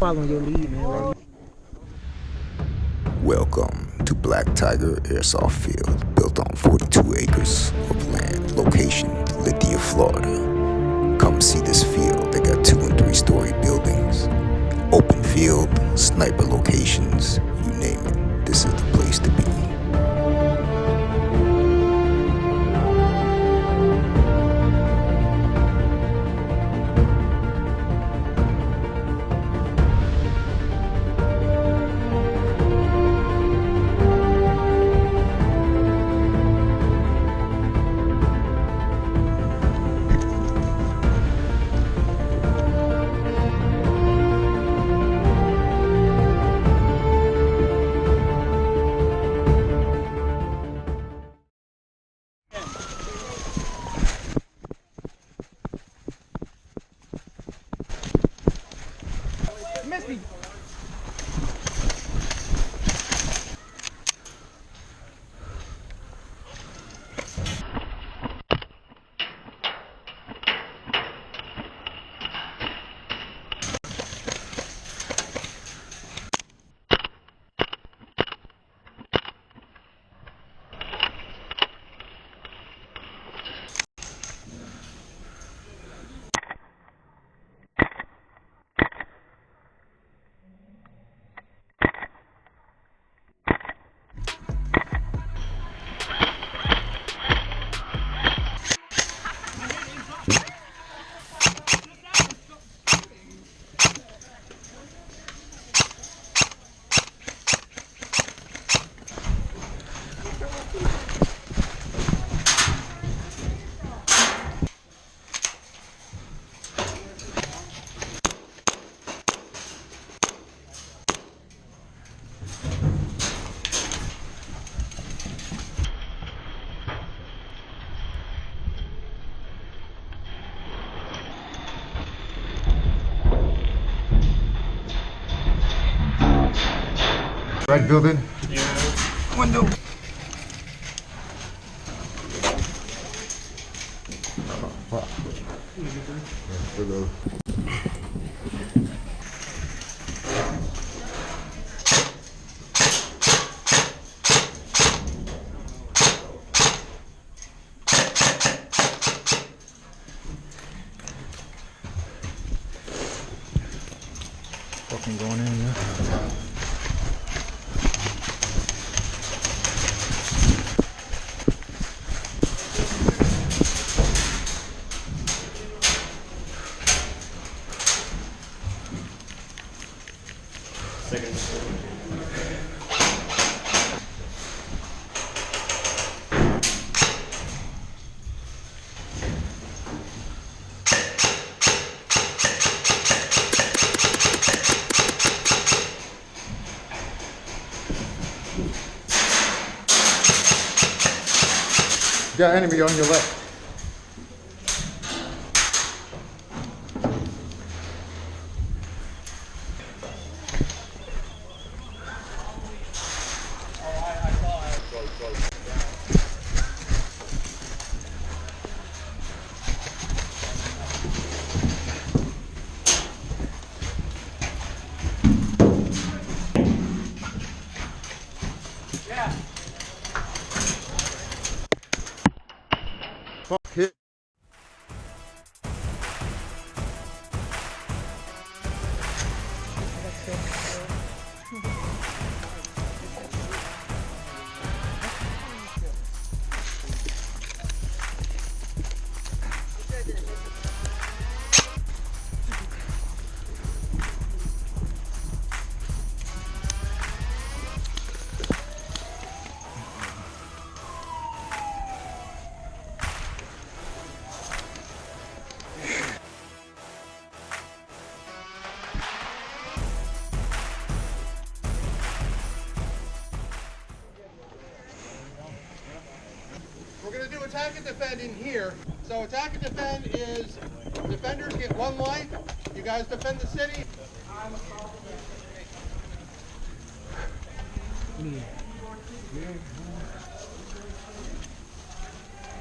following your lead, man. Welcome to Black Tiger AirSoft Field, built on 42 acres of land, location Lithia, Florida. Come see this field. They got 2- and 3-story buildings, open field, sniper locations, you name it. This is the place to be. Missed me. Red building? Yeah. Window. Fucking going in, yeah. Got enemy on your left. Yeah. Fuck it. We're going to do attack and defend in here. So attack and defend is defenders get 1 life. You guys defend the city.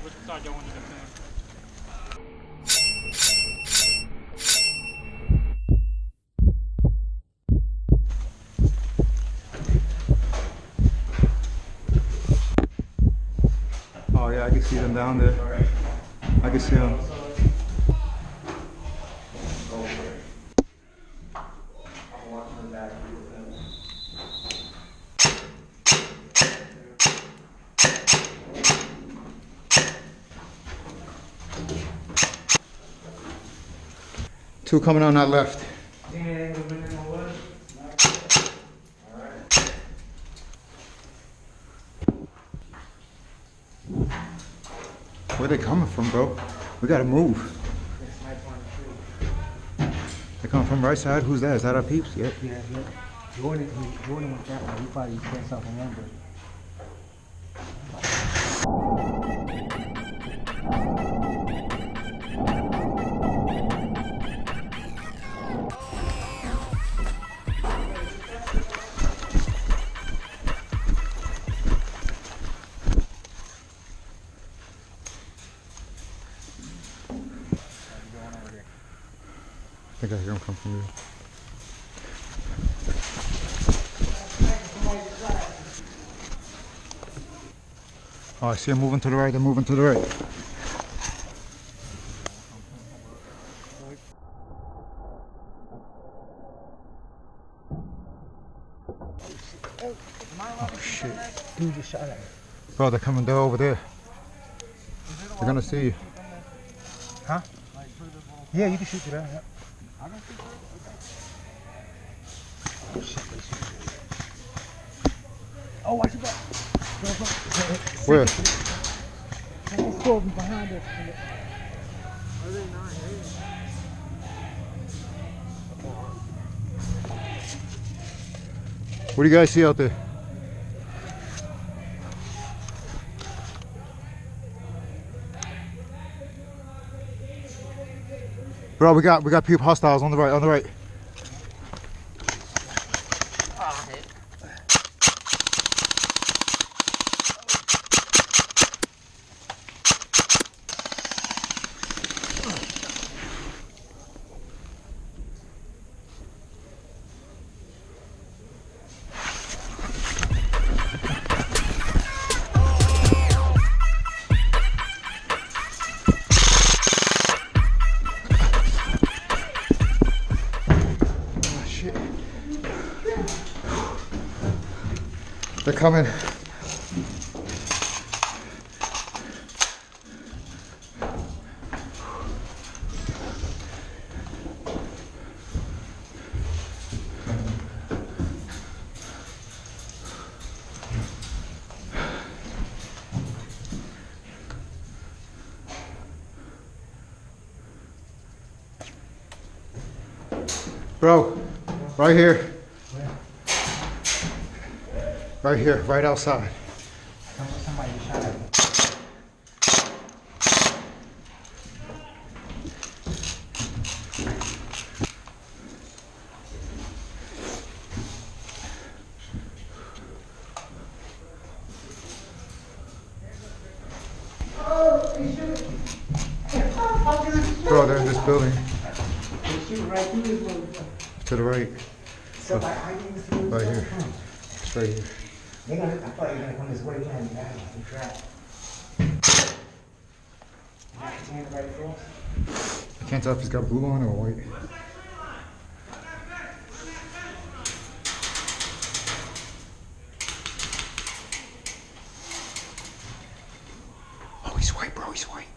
Which side y'all want to defend? Yeah, I can see them down there. I can see them. Two coming on that left. Where they coming from, bro? We gotta move. They coming from right side? Who's that? Is that our peeps? Yep. Yeah. Jordan went that way. He probably can't self-remember. I think I hear him come from here. Oh, I see him moving to the right. They're moving to the right. Oh shit. Dude just shot at me. Bro, they're coming down over there. They're gonna see you. Huh? Yeah, you can shoot through that. Yep. Oh, watch your back. Where? Let's go behind us. What do you guys see out there? Bro, we got people hostiles on the right, They're coming. Bro, right here. Right here, right outside. Somebody shot at me. Bro, they're in this building. They shoot right through this little. To the right. So like, I didn't see Right here. It's right here. I thought you were gonna come this way, man. You had to trap. Stand right across. I can't tell if he's got blue on or white. Oh, he's white, bro. He's white.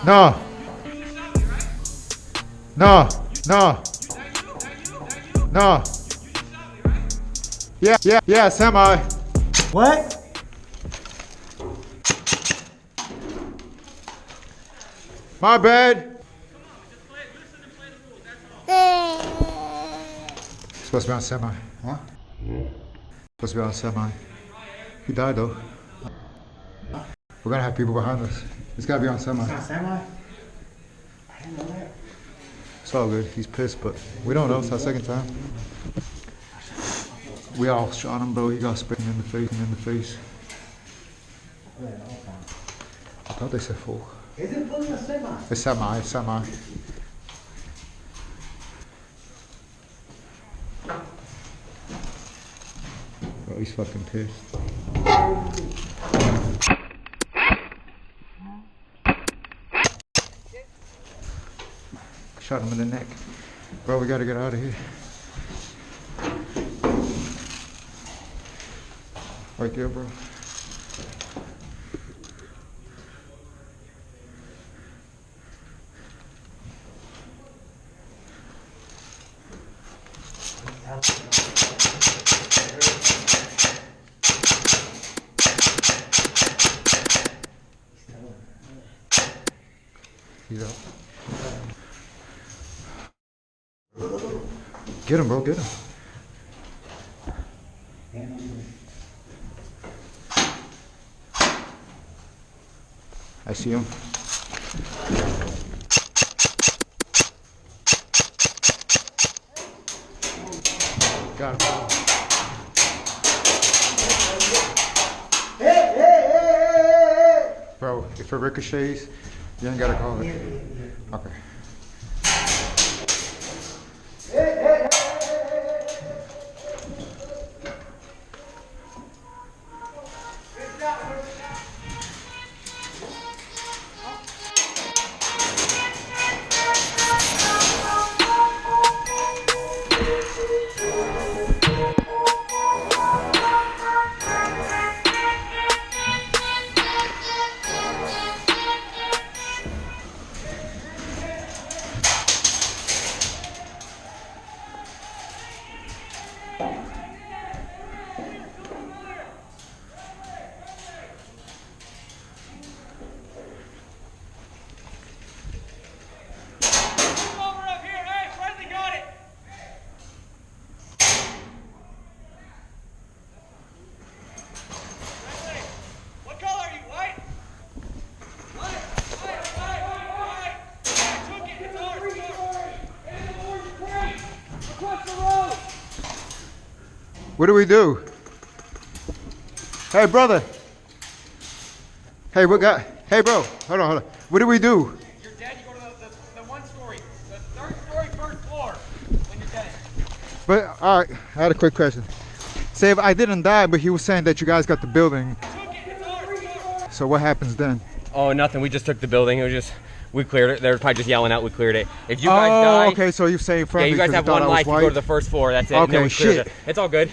No. No. No. No. Yeah, semi. What? My bad. Supposed to be on semi. Huh? Supposed to be on semi. He died though. We're gonna have people behind us. It's gotta be on semi. It's not semi? I didn't know that. It's all good. He's pissed, but we don't know. It's our second time. We all shot him, bro. He got spitting in the face. I thought they said full. Is it full or semi? It's semi. Bro, he's fucking pissed. Shot him in the neck. Bro, we gotta get out of here. Right there, bro. He's out. Get him, bro, get him. I see him. Got him. Bro, if it ricochets, you ain't gotta call it. Okay. What do we do? Hey, brother. Hey, hey, bro. Hold on. What do we do? You're dead, you go to the one story, the third story, first floor, when you're dead. But, all right, I had a quick question. Say if I didn't die, but he was saying that you guys got the building. So what happens then? Oh, nothing. We just took the building. It was just, we cleared it. They were probably just yelling out, we cleared it. If you guys die... okay, so you're saying friendly. Yeah, you guys have one life. You go to the first floor. That's it. Okay, we cleared shit. it. It's all good.